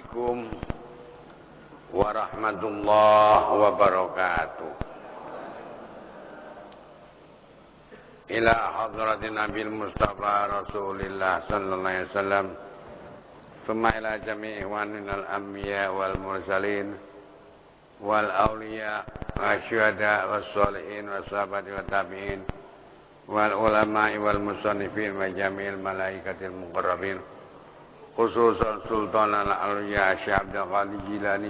Assalamualaikum warahmatullahi wabarakatuh. Ila hadratin Nabil Mustafa Rasulillah sallallahu alaihi wasallam. Thumma ila jami'i ikhwaninal anbiya wal mursalin wal awliya wasyuhada wassalihin wassahabati wa tabi'in wal ulama'i wal musannifin wa jami'il malaikatil muqarrabin. Khususan Sultan al-Awliya Syekh Abdul Qadir Jilani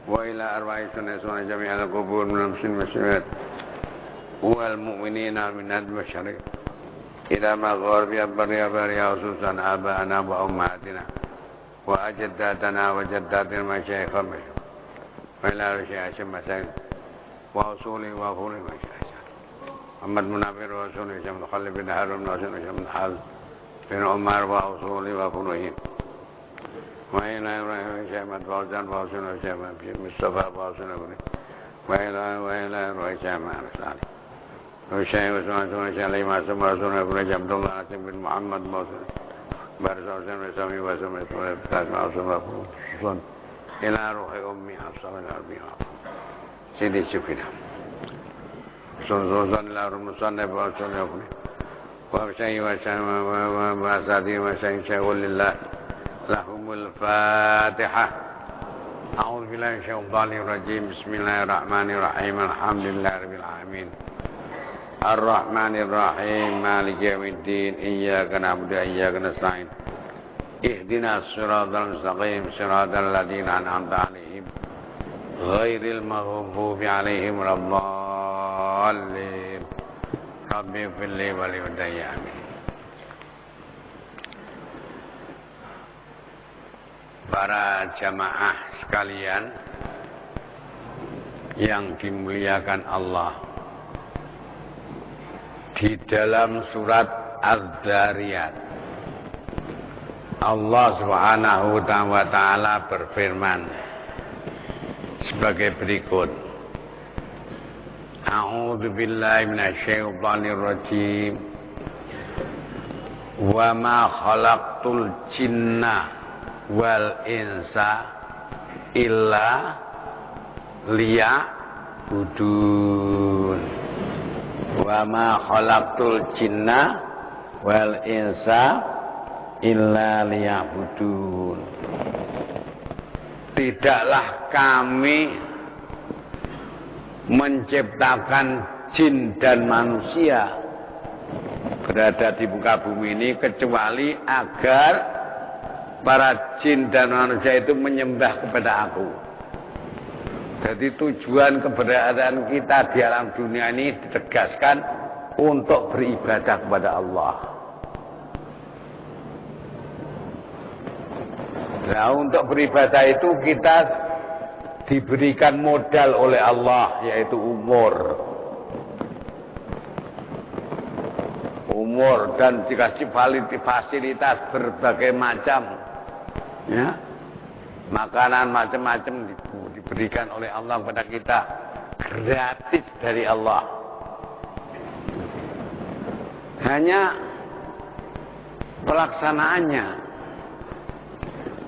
wa ila arwahi sunnah jami'al qubur min muslimin wal mu'minina min al-masyariq ila magharib al-bari khususan abana wa ummatina wa ajdaddana wa jaddatina masyayikh wa ila syekh masyayikh wa usuli wa khuli masyayikh Muhammad Munawwir wa usuli Syekh Khalid bin Harun wa usuli Syekh Al bin Umar wa usuli wa furuhim wa ila Ibrahim Syekh Fauzan wa usuli Syekh Mustafa wa usuli wa ila Ruhi Syekh Salih wa Syekh Usman Syekh Lima wa usuli Abdullah bin Muhammad wa usuli Barza wa Sami wa Sami wa usuli ila Ruhi Ummi Hafsah al-Arbiya Sidi Sufina Sunzuzan ila Musannaf wa usuli وشيء وأساتذة وشيء شغل لله لهم الفاتحة. أعوذ بالله من الشيطان الرجيم. بسم الله الرحمن الرحيم. الحمد لله رب العالمين الرحمن الرحيم مالك يوم الدين إياك نعبد وإياك نستعين اهدنا الصراط المستقيم صراط الذين أنعمت عليهم غير المغضوب عليهم ولا الضالين. Rabbi firli wa li walidayya amin. Para jamaah sekalian yang dimuliakan Allah, di dalam surat Az-Zariyat Allah Subhanahu wa taala berfirman sebagai berikut. A'udzu billahi minasyaitonir rajim. Wa ma khalaqtul jinna wal insa illa liya'budun. Wa ma khalaqtul jinna wal insa illa liya'budun. Tidaklah kami menciptakan jin dan manusia berada di muka bumi ini kecuali agar para jin dan manusia itu menyembah kepada aku. Jadi tujuan keberadaan kita di alam dunia ini ditegaskan untuk beribadah kepada Allah. Nah, untuk beribadah itu kita diberikan modal oleh Allah, yaitu umur dan dikasih fasilitas berbagai macam, ya, makanan macam-macam diberikan oleh Allah kepada kita gratis dari Allah. Hanya pelaksanaannya,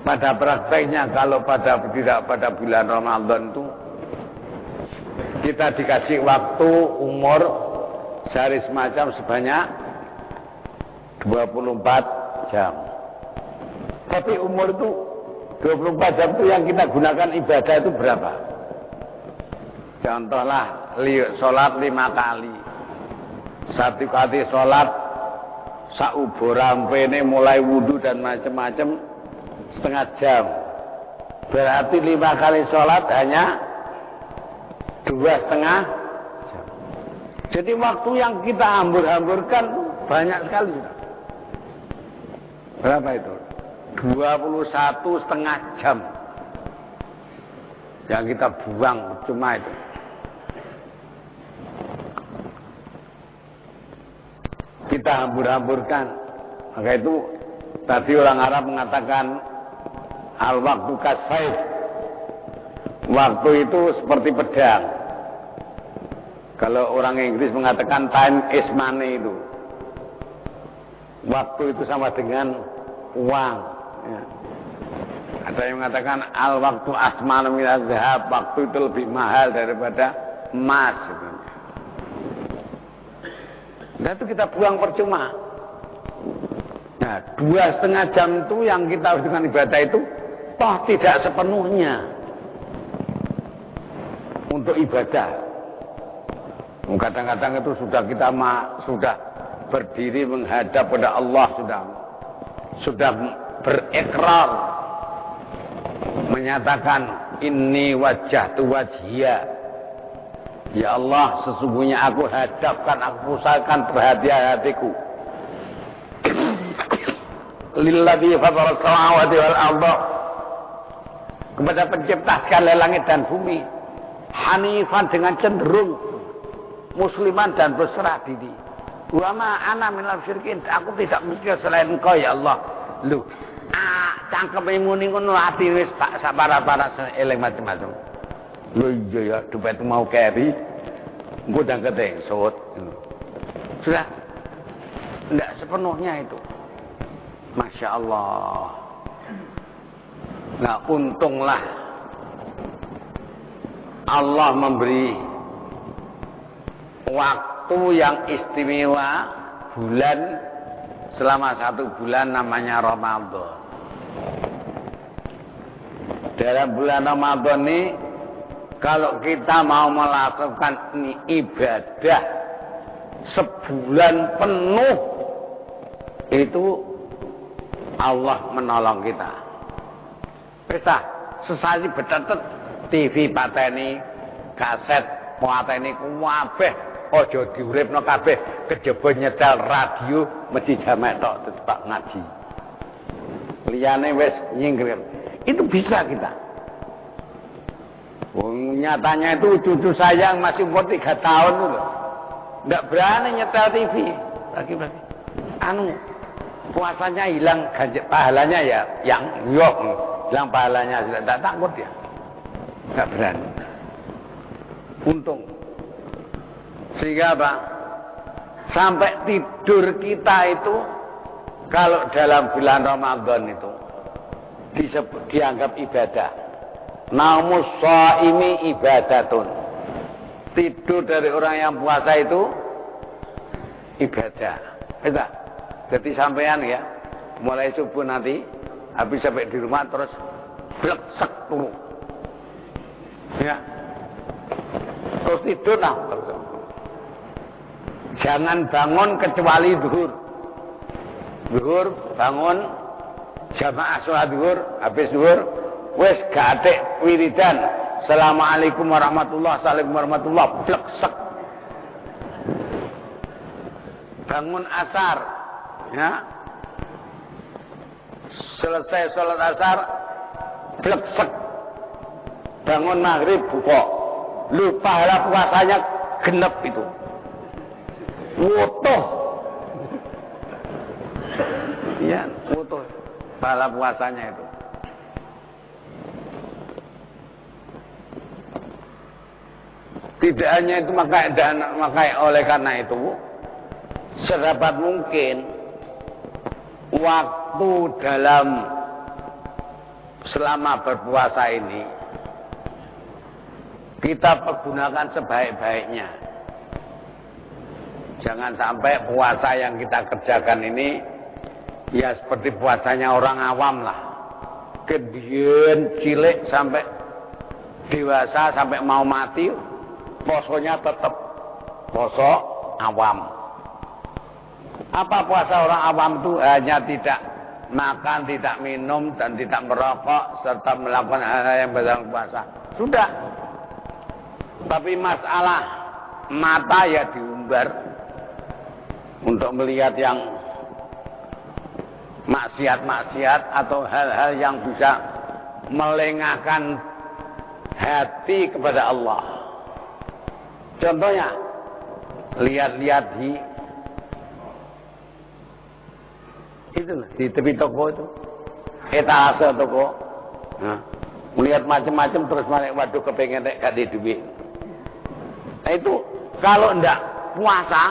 pada prakteknya kalau tidak pada bulan Ramadan itu kita dikasih waktu umur sehari semacam sebanyak 24 jam. Tapi umur itu 24 jam itu yang kita gunakan ibadah itu berapa? Contohlah sholat 5 kali. Satu kali sholat sauborampene mulai wudu dan macam-macam setengah jam. Berarti 5 kali sholat hanya 2,5 jam. Jadi waktu yang kita hambur-hamburkan banyak sekali. Berapa itu? 21,5 jam yang kita buang cuma itu. Kita hambur-hamburkan. Maka itu tadi orang Arab mengatakan al-waktu kasfaif. Waktu itu seperti pedang. Kalau orang Inggris mengatakan time is money itu. Waktu itu sama dengan uang. Ya. Ada yang mengatakan al waktu asmanu minaz zahab, waktu itu lebih mahal daripada emas. Nah itu kita buang percuma. Nah 2,5 jam itu yang kita harus dengan ibadah itu toh tidak sepenuhnya untuk ibadah. Kadang-kadang itu sudah kita sudah berdiri menghadap pada Allah, sudah berikrar menyatakan inni wajjahtu wajhiya, ya Allah sesungguhnya aku hadapkan, aku pusatkan perhatian hatiku lilladzi fatara samawati wal arda, kepada pencipta segala langit dan bumi, hanifan dengan cenderung musliman dan berserah diri. Wa ma ana minal syirikin, aku tidak mikir selain engkau ya Allah. Lho, cangkeme muni ngono ati wis tak sapara-para eling macam-macam. Lho iya ya, dompet mau keri, engko ndang ketengsut. Sudah enggak sepenuhnya itu. Masya Allah. Nah untunglah Allah memberi waktu yang istimewa, bulan selama 1 bulan namanya Ramadan. Dalam bulan Ramadan ini kalau kita mau melakukan ibadah sebulan penuh itu Allah menolong kita. Bisa sesali betetet TV pateni, kaset pateni kabeh, aja diuripno kabeh, kejaba nyetel radio mesti jamek tok tetep ngaji. Liyane wis nyingkir. Itu bisa kita. Nyatanya itu cucu saya yang masih umur 3 tahun itu nggak berani nyetel TV lagi. Puasanya hilang, pahalanya ya yang hilang pahalanya, sudah tidak takut ya, nggak berani. Untung. Sehingga apa? Sampai tidur kita itu kalau dalam bulan Ramadan itu dianggap ibadah. Naumus shaimi ibadatun. Tidur dari orang yang puasa itu ibadah. Bisa. Jadi sampean ya, mulai subuh nanti habis sampai di rumah terus bleksek turu. Ya. Terus tidur nah. Jangan bangun kecuali zuhur. Zuhur bangun jamaah sholat zuhur, habis zuhur wis gak atik wiridan. Assalamualaikum warahmatullahi wabarakatuh. Bleksek. Bangun asar, ya. Selesai sholat asar, bleksek. Bangun maghrib buka. Lu pahala puasanya genep itu. Wutuh. Ya, wutuh. Pahala puasanya itu. Tidak hanya itu, maka oleh karena itu sedapat mungkin waktu dalam selama berpuasa ini kita pergunakan sebaik-baiknya. Jangan sampai puasa yang kita kerjakan ini ya seperti puasanya orang awam lah. Kedien cilik sampai dewasa sampai mau mati, posonya tetap poso awam. Apa puasa orang awam itu? Hanya tidak makan, tidak minum, dan tidak merokok, serta melakukan hal-hal yang berdalam puasa. Sudah. Tapi masalah mata ya diumbar untuk melihat yang maksiat-maksiat atau hal-hal yang bisa melengahkan hati kepada Allah. Contohnya, lihat-lihat di tepi toko itu, etalase toko, nah, melihat macam-macam terus balik, waduh kepengen gak di duit. Nah itu kalau ndak puasa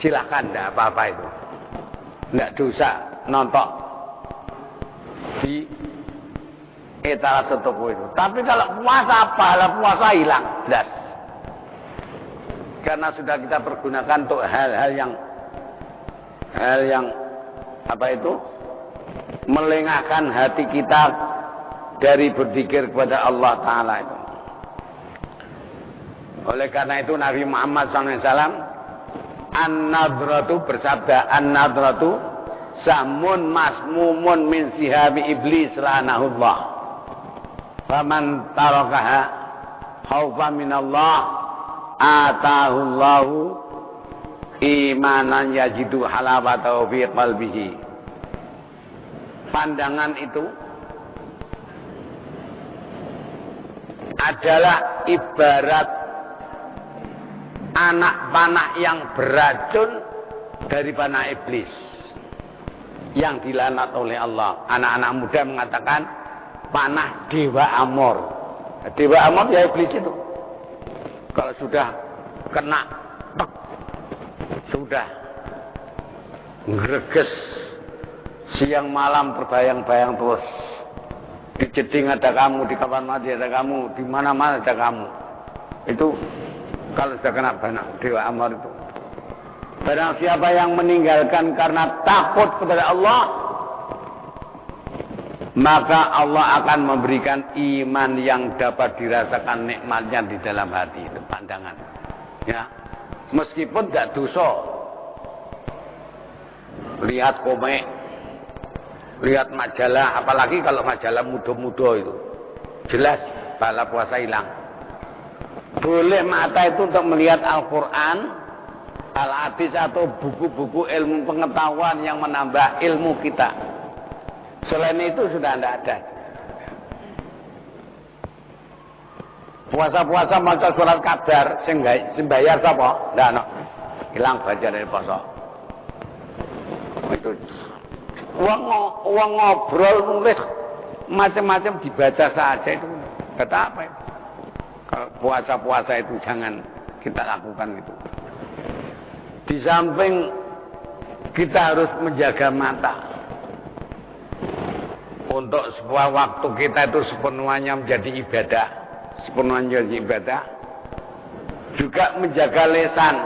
silakan, ndak apa-apa itu, ndak dosa nonton di Etala setoko itu. Tapi kalau puasa, pahala puasa hilang. Jelas. Karena sudah kita pergunakan untuk hal yang apa itu? Melengahkan hati kita dari berzikir kepada Allah Ta'ala itu. Oleh karena itu Nabi Muhammad SAW An-Nadratu bersabda, An-Nadratu samun masmumun min sihabi iblis la'anahullah. Faman tarakaha khaufa minallah atahullahu imanan yajidu halawatahu fi qalbihi. Pandangan itu adalah ibarat anak panah yang beracun dari panah iblis yang dilaknat oleh Allah. Anak-anak muda mengatakan panah Dewa Amor. Dewa Amor ya iblis itu. Kalau sudah kena, sudah greges, siang malam terbayang-bayang terus. Di jeding ada kamu, di kamar mandi ada kamu, di mana-mana ada kamu. Itu kalau sudah kena panah Dewa Amor itu. Barang siapa yang meninggalkan karena takut kepada Allah, maka Allah akan memberikan iman yang dapat dirasakan nikmatnya di dalam hati. Itu pandangan. Ya, meskipun tidak dosa. Lihat komik, lihat majalah, apalagi kalau majalah muda-muda itu, jelas pahala puasa hilang. Boleh mata itu untuk melihat Al-Quran, Al-Hadis atau buku-buku ilmu pengetahuan yang menambah ilmu kita. Selain itu sudah tidak ada. Puasa-puasa maca surat Qadar sing bayar sapa? Ndak ono. Hilang baca dari poso. Itu uang ngobrol nulis macam-macam dibaca saja itu. Kata apa itu? Kalau puasa-puasa itu jangan kita lakukan itu. Di samping kita harus menjaga mata. Untuk sebuah waktu kita itu sepenuhnya menjadi ibadah. Sepenuhnya menjadi ibadah. Juga menjaga lisan.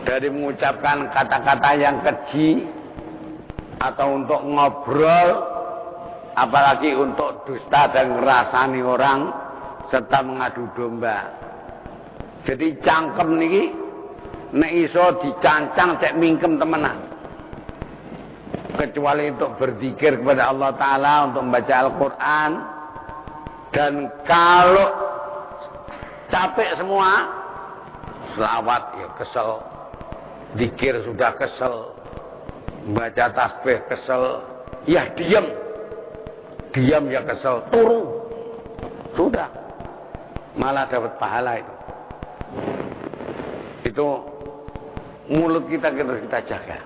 Dari mengucapkan kata-kata yang keji. Atau untuk ngobrol. Apalagi untuk dusta dan ngerasani orang. Serta mengadu domba. Jadi cangkem niki. Nek iso dicancang cek mingkem temenan. Kecuali untuk berzikir kepada Allah Ta'ala, untuk membaca Al-Quran. Dan kalau capek semua, selawat ya kesel, zikir sudah kesel, baca tasbih kesel, ya diam ya kesel, turu, sudah, malah dapat pahala itu. Itu mulut kita harus kita jaga.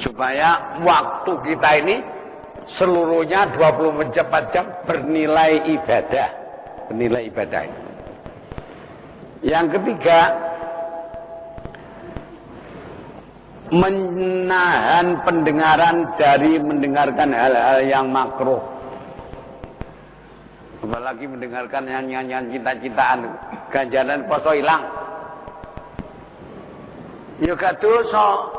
Supaya waktu kita ini seluruhnya 24 jam bernilai ibadah. Bernilai ibadah. Yang ketiga, menahan pendengaran dari mendengarkan hal-hal yang makruh. Apalagi mendengarkan nyanyian cinta-cintaan, ganjaran poso hilang. Ya gak dosa.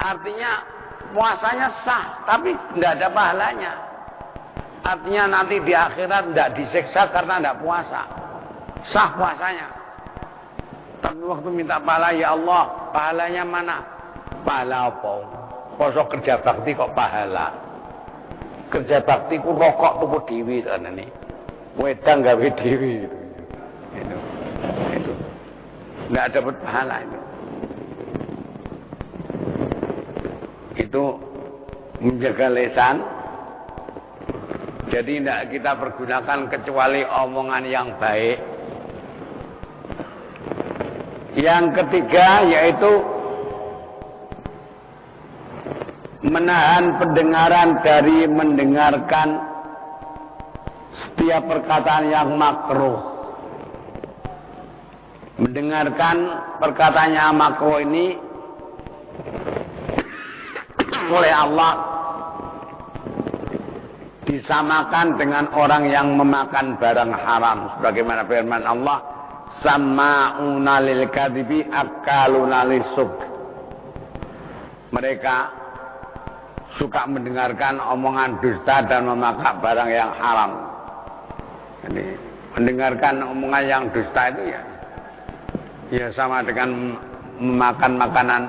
Artinya puasanya sah, tapi tidak ada pahalanya. Artinya nanti di akhirat tidak disiksa karena tidak puasa. Sah puasanya. Tapi waktu minta pahala, ya Allah, pahalanya mana? Pahala apa? Poso kerja bakti kok pahala? Kerja bakti ku rokok tuku dewi sana nih. Wedang gawe dewi. Itu. Tidak dapat pahala itu. Itu menjaga lisan. Jadi tidak kita pergunakan kecuali omongan yang baik. Yang ketiga yaitu menahan pendengaran dari mendengarkan setiap perkataan yang makruh. Mendengarkan perkataan yang makruh ini oleh Allah disamakan dengan orang yang memakan barang haram sebagaimana firman Allah, sama'una lil kadzibi akaluna lisuk. Mereka suka mendengarkan omongan dusta dan memakan barang yang haram. Jadi mendengarkan omongan yang dusta itu ya sama dengan memakan makanan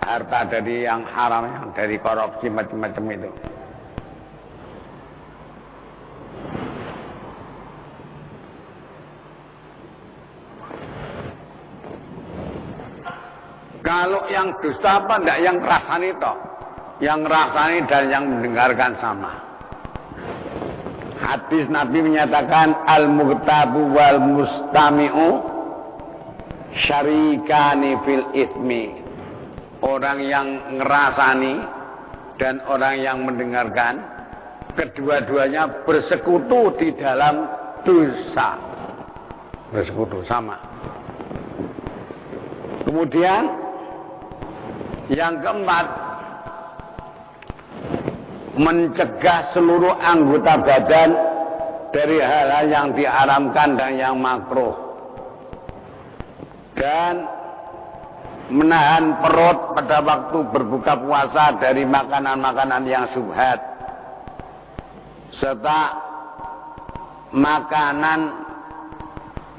harta dari yang haram, yang dari korupsi macam-macam itu. Kalau yang dusta apa enggak, yang rasani toh. Yang rasani dan yang mendengarkan sama. Hadis Nabi menyatakan al-mughtabu wal mustami'u syarikani fil ismi. Orang yang ngerasani dan orang yang mendengarkan, kedua-duanya bersekutu di dalam dosa. Bersekutu sama. Kemudian yang keempat, mencegah seluruh anggota badan dari hal-hal yang diharamkan dan yang makruh, dan menahan perut pada waktu berbuka puasa dari makanan-makanan yang syubhat, serta makanan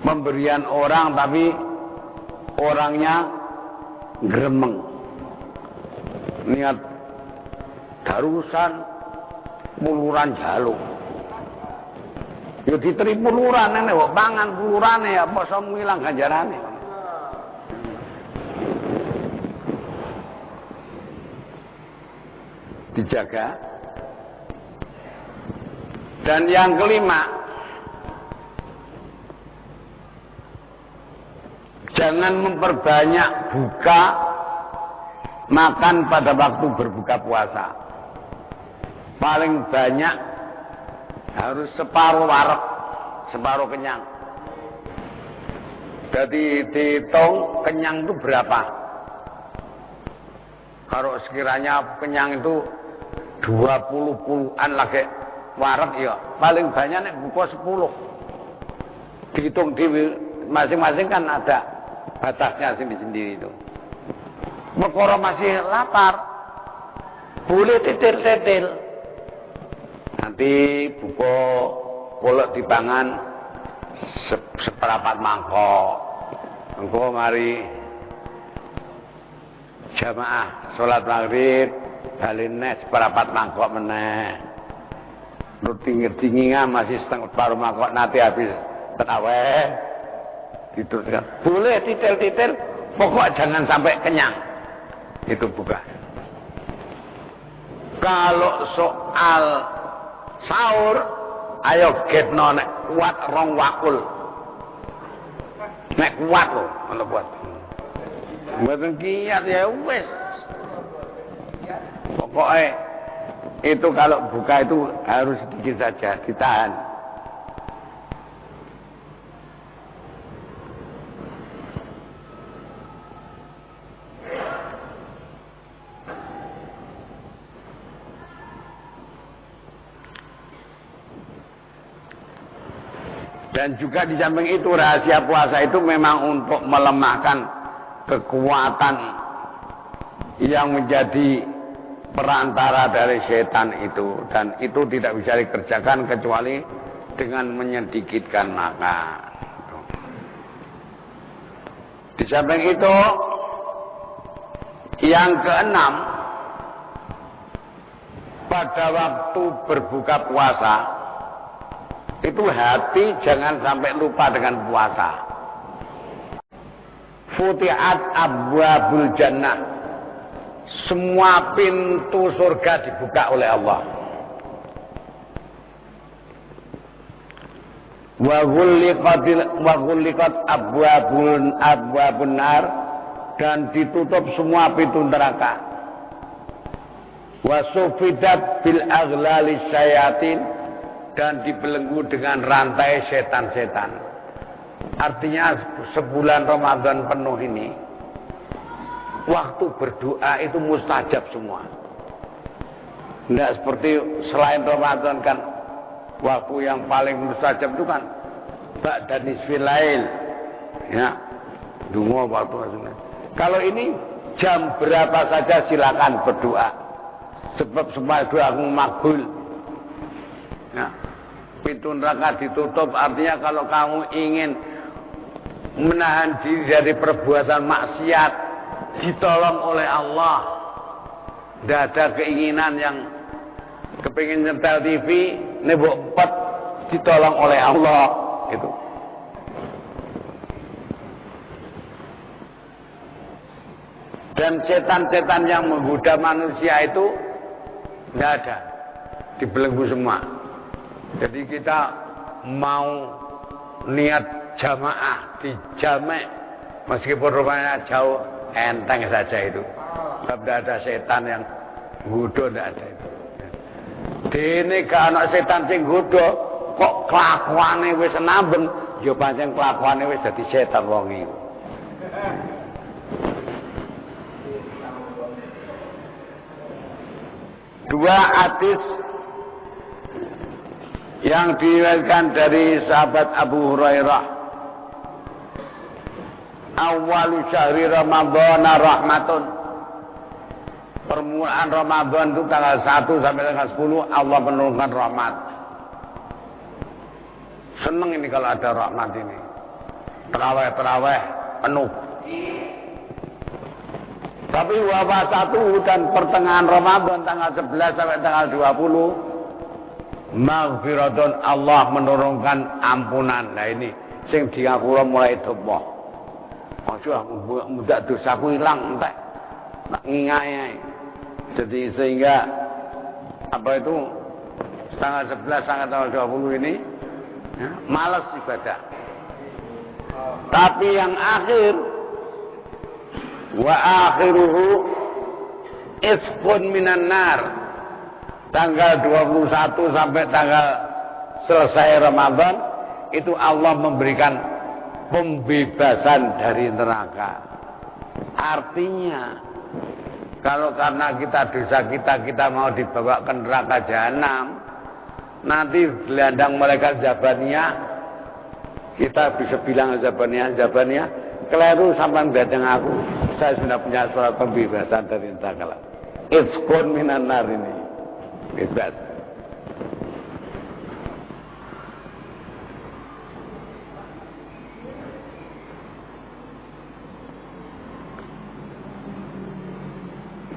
pemberian orang tapi orangnya gremeng, niat darusan puluran jaluk. Ya diteri puluran nek kok pangan pulurane ya apa iso ngilang ganjarane. Dijaga. Dan yang kelima, jangan memperbanyak buka makan pada waktu berbuka puasa. Paling banyak harus separuh wareg, separuh kenyang. Jadi dihitung kenyang itu berapa. Kalau sekiranya kenyang itu 20-an lagi wareg ya, paling banyak nek buka 10. Dihitung di masing-masing kan ada batasnya sendiri-sendiri itu. Perkara masih lapar, boleh titil-titil. Nanti buka polek dipangan seperapat mangkok. Engko mari jamaah salat maghrib baline seperapat mangkok meneh. Nuting-tingingan masih setengah paruh mangkok, nanti habis terawih. Diteruskan. Boleh titil-titil, pokok jangan sampai kenyang. Itu bukan. Kalau soal sahur, ayo getno nek kuat rong wakul. Nek kuat lho, ono kuat. Mboten kiat ya wis. Pokoknya itu kalau buka itu harus sedikit saja, ditahan. Dan juga di samping itu rahasia puasa itu memang untuk melemahkan kekuatan yang menjadi perantara dari setan itu, dan itu tidak bisa dikerjakan kecuali dengan menyedikitkan makan. Di samping itu yang keenam, pada waktu berbuka puasa itu hati jangan sampai lupa dengan puasa. Futihat abwabul jannah, semua pintu surga dibuka oleh Allah. Wa ghulliqat abwabun nar, dan ditutup semua pintu neraka. Wa sufidat bil aghlali syayatin, dan dibelenggu dengan rantai setan-setan. Artinya sebulan Ramadan penuh ini, waktu berdoa itu mustajab semua. Tidak seperti selain Ramadan kan waktu yang paling mustajab itu kan ba'da nisfil lail. Ya. Dungo waktu asuna. Kalau ini jam berapa saja silakan berdoa. Sebab semua doamu makbul. Ya. Pintu neraka ditutup, artinya kalau kamu ingin menahan diri dari perbuatan maksiat, ditolong oleh Allah. Tidak ada keinginan yang kepingin nyetel TV, nebok empat, ditolong oleh Allah. Itu. Dan setan-setan yang menggoda manusia itu tidak ada, dibelenggu semua. Jadi kita mau niat jamaah di jamek, meskipun rumahnya jauh, enteng saja itu. Tidak ada setan yang goda, tidak ada itu. Dene gak ana setan sing goda, kok kelakuane wis namben, ya pancen kelakuane wis dadi setan wong iku. Dua hadis yang diriwayatkan dari sahabat Abu Hurairah. Awalu syahri Ramadhan rahmatun. Permulaan Ramadan itu tanggal 1 sampai tanggal 10 Allah menurunkan rahmat. Seneng ini kalau ada rahmat ini. Terawih penuh. Tapi wabah 1 dan pertengahan Ramadan tanggal 11 sampai tanggal 20 maghfiratun, Allah menurunkan ampunan. Nah ini sing diapura mulai topo. Aja mudah dosaku hilang entek. Nak ngingai. Jadi sehingga apa itu tanggal 11 sampai tanggal 20 ini ya, malas ibadah. Tapi yang akhir wa akhiruhu isqun minan nar, tanggal 21 sampai tanggal selesai Ramadan itu Allah memberikan pembebasan dari neraka. Artinya kalau karena dosa kita mau dibawa ke neraka jahanam, nanti gelandang malaikat Zabaniyah, kita bisa bilang Zabaniyah, keliru sampai datang aku, saya sudah punya surat pembebasan dari neraka. Itqun minan nar ini, bebas.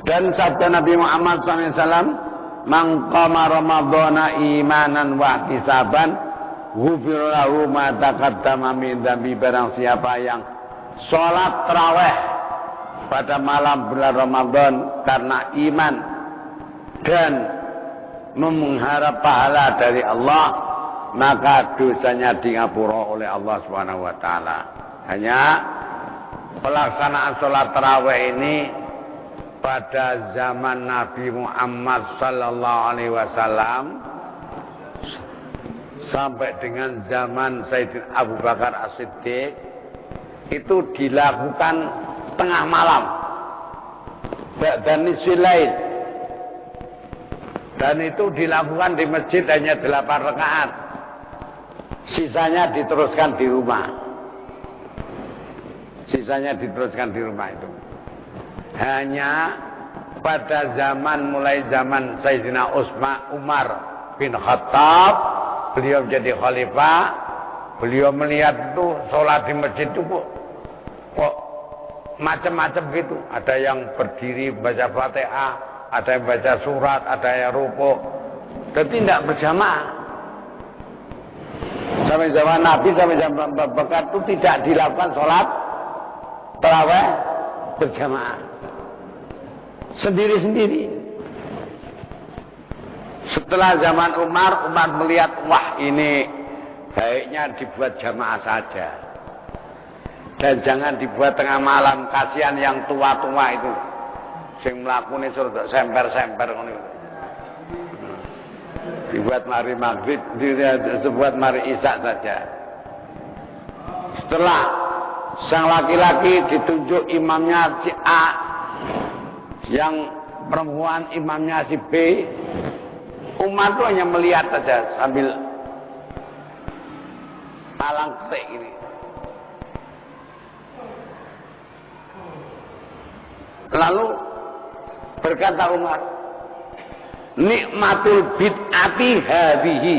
Dan sabda Nabi Muhammad SAW, "Man qama Ramadhana imanan wa ihtisaban, ghufira lahu ma taqaddama min dzambi." Barang siapa yang sholat tarawih pada malam bulan Ramadan karena iman dan mengharap pahala dari Allah, maka dosanya dingapura oleh Allah Subhanahu wa taala. Hanya pelaksanaan sholat tarawih ini pada zaman Nabi Muhammad sallallahu alaihi wasallam sampai dengan zaman Sayyidina Abu Bakar As-Siddiq itu dilakukan tengah malam dan nisfil lail, dan itu dilakukan di masjid hanya 8 rakaat, sisanya diteruskan di rumah. Itu hanya pada mulai zaman Sayyidina Umar bin Khattab, beliau menjadi khalifah, beliau melihat itu sholat di masjid itu kok macam-macam gitu. Ada yang berdiri baca Fatihah, ada yang baca surat, ada yang rukuk, dan tidak berjamaah. Sampai zaman Nabi, sampai zaman Abu Bakar itu tidak dilakukan sholat tarawih berjamaah, sendiri-sendiri. Setelah zaman Umar melihat, wah ini baiknya dibuat jamaah saja, dan jangan dibuat tengah malam. Kasihan yang tua-tua itu, sing mlakune suruh semper-semper ngono. Dibuat mari maghrib, dibuat mari isya saja. Setelah sang laki-laki ditunjuk imamnya si A, yang perempuan imamnya si B, Umar itu hanya melihat saja sambil malang ketik ini. Lalu berkata Umar, nikmatul bid'ati hadhihi,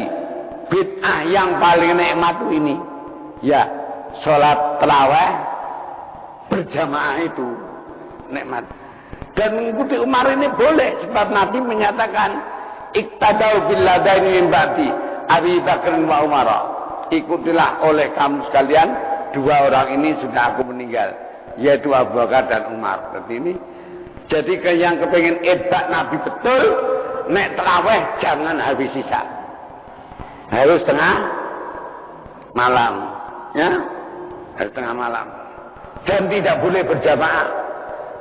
bid'ah yang paling nikmat ini ya sholat tarawih berjamaah itu nikmat. Dan mengikuti Umar ini boleh, sebab Nabi menyatakan iktadau billadaini min ba'di Abi Bakr wa Umar, ikutilah oleh kamu sekalian dua orang ini sudah aku meninggal, yaitu Abu Bakar dan Umar. Jadi yang kepengen edak Nabi betul, nek tarawih jangan habis sisa, harus tengah malam, ya, harus tengah malam, dan tidak boleh berjamaah.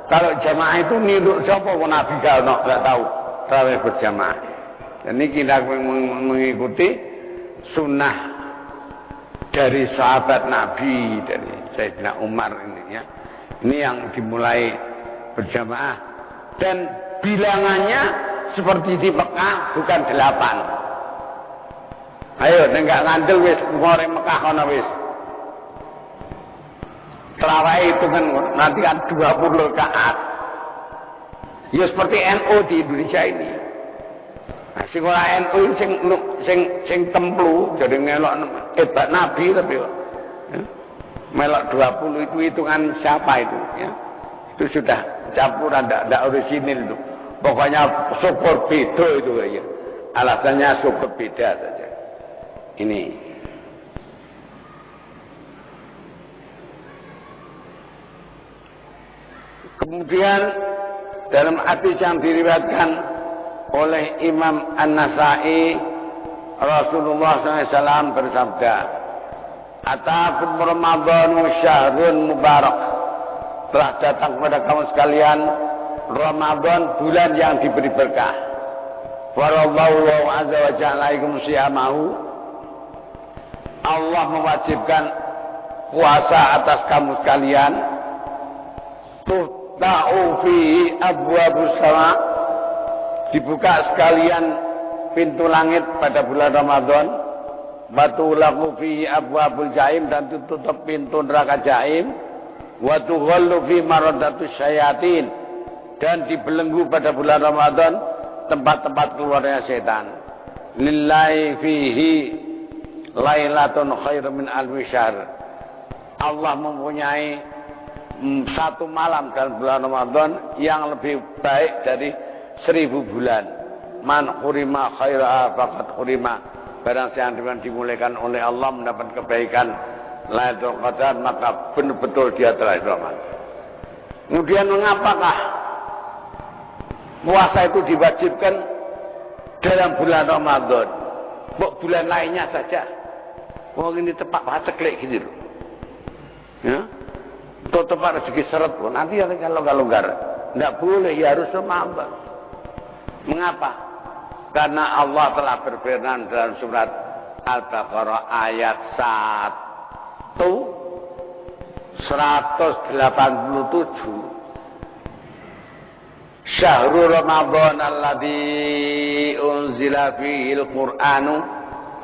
Kalau jamaah itu niru siapa pun Nabi kalau nggak tahu tarawih berjamaah. Dan ini kita mengikuti sunnah dari sahabat Nabi, dari Sayyidina Umar ini, ya. Ini yang dimulai berjamaah, dan bilangannya seperti di Mekah bukan 8. Ayo enggak ngandel wis ngoreng Mekah kono wis. Tarawih itu kan nanti kan 20 rakaat. Ya seperti NU di Indonesia ini. Nah, sing ora NU sing templu jadi ngelok hebat Nabi tapi ya. Melok 20 itu hitungan siapa itu, ya. Itu sudah campuran, tidak orisinil itu. Pokoknya syukur beda itu ya. Alasannya syukur beda saja. Ini. Kemudian dalam hadis yang diriwayatkan oleh Imam An-Nasa'i, Rasulullah SAW bersabda, "Atakum Ramadhanu syahrun mubarak." Telah datang kepada kamu sekalian Ramadan, bulan yang diberi berkah. Wallahu azza wa jalla alaikum siyamahu. Allah mewajibkan puasa atas kamu sekalian. Tuhta'u fihi abwabus sama. Dibuka sekalian pintu langit pada bulan Ramadan. Batulaku fihi abwabul jahim, dan tutup pintu neraka jahim. Wa tughallu fi maradatus syayatin, dan dibelenggu pada bulan Ramadan tempat-tempat keluarnya setan. Lillahi fihi lailatun khairum min alfi syahr. Allah mempunyai satu malam dalam bulan Ramadan yang lebih baik dari 1000 bulan. Man hurima khairaha faqad hurima. Barang siapa yang dimulaikan oleh Allah mendapat kebaikan Lailatul Qadar, maka betul-betul dia telah selamat. Kemudian mengapakah puasa itu diwajibkan dalam bulan Ramadan? Bulan lainnya saja. Oh ini tepat paceklik gitu loh. Ya. Itu tepat rezeki seret pun. Nanti kalau longgar. Tidak boleh, ya harus Ramadan. Mengapa? Karena Allah telah berfirman dalam surat Al-Baqarah ayat 187. Syahrul Ramadan alladzi unzila fihi al-Qur'anu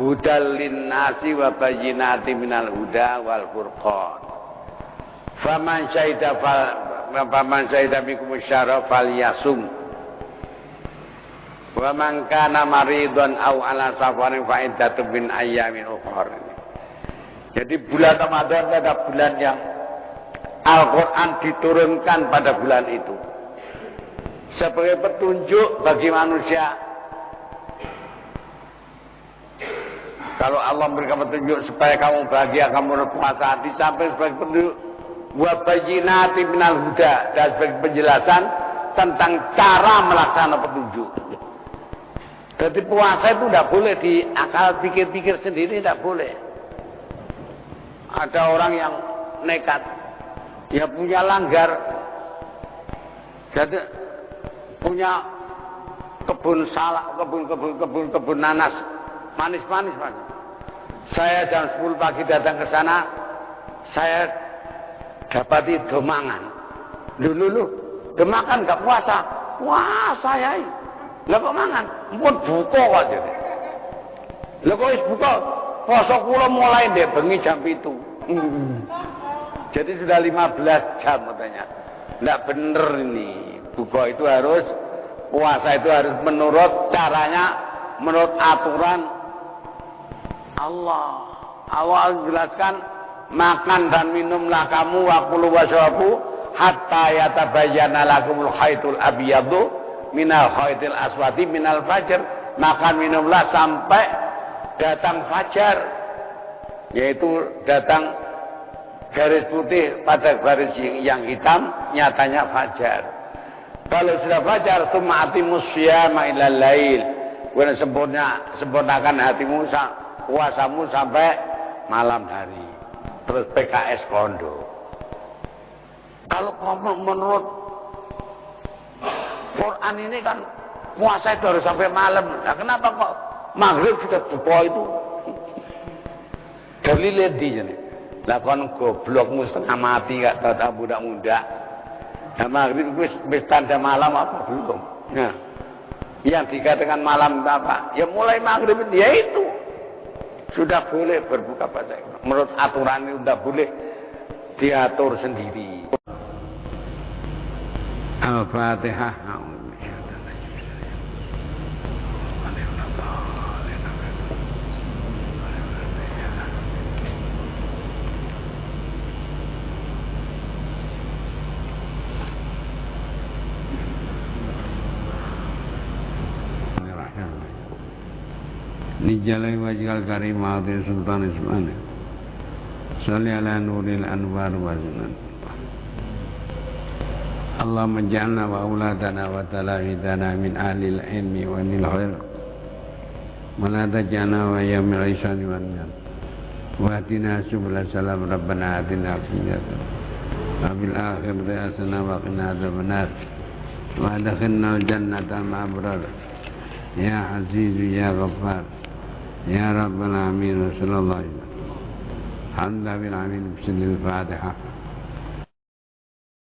hudal lin-nasi wa bayyinatin minal huda wal furqan. Faman syahida minkum syahra falyasum. Wa man kana maridun aw ala safarin fa iddatun min ayyamin ukhra. Jadi bulan Ramadan adalah bulan yang Al-Quran diturunkan pada bulan itu sebagai petunjuk bagi manusia. Kalau Allah memberikan petunjuk supaya kamu bahagia, kamu berpuasa hati, sampai sebagai petunjuk wa bayyinatin minal huda, dan sebagai penjelasan tentang cara melaksanakan petunjuk. Jadi puasa itu tidak boleh diakal pikir-pikir sendiri, tidak boleh. Ada orang yang nekat, dia punya langgar, jadi punya kebun salak, kebun nanas, manis-manis. Saya jam 10 pagi datang ke sana, saya dapati domangan. Dulu, domangan gak puasa. Wah, saya lah kok mangan? Mpun buka kok jadi. Lah kok wis buka? poso kula mulai ndek bengi jam 7. Jadi sudah 15 jam katanya. Enggak bener ini. Buka itu harus, puasa itu harus menurut caranya, menurut aturan Allah. Allah jelaskan, makan dan minumlah kamu wakulu wasyabu hatta yatabayyana lakumul khaitul abyadu minal khaitil aswadi minal fajr. Makan minumlah sampai datang fajar, yaitu datang garis putih pada garis yang hitam, nyatanya fajar. Kalau sudah fajar, summa atimus syiyama ilal lail. Kemudian sempurnakan hatimu, puasamu sampai malam hari. Terus PKS kondo. Kalau menurut Quran ini kan puasa itu harus sampai malam. Nah, kenapa kok maghrib sudah buka itu? Dalilnya di sini. Lah kon goblokmu setengah mati gak tata budak muda. Nah, maghrib wis tanda malam apa belum? Nah, yang dikatakan malam apa? Ya mulai maghrib ya itu sudah boleh berbuka puasa. Menurut aturan itu sudah boleh diatur sendiri. Al-Fatihah. Nijalai wajhal karim ma'atir sultan ismani salli ala nuril anwar wa zunan Allahumma ja'alna wa auladana wa talahidana min ahlil ilmi wa nil khair wa la taj'alna wa yamil isani wa nyan wa atina subula salam rabbana atina afiyatan wa bil akhirati asana wa qina adzabannar wa adkhilna al jannata ma'abrar ya azizu ya ghaffar ya rabbal alamin sallallahu alaihi wa sallam. Alhamdulillah bil alamin. Bismillahirrahmanirrahim.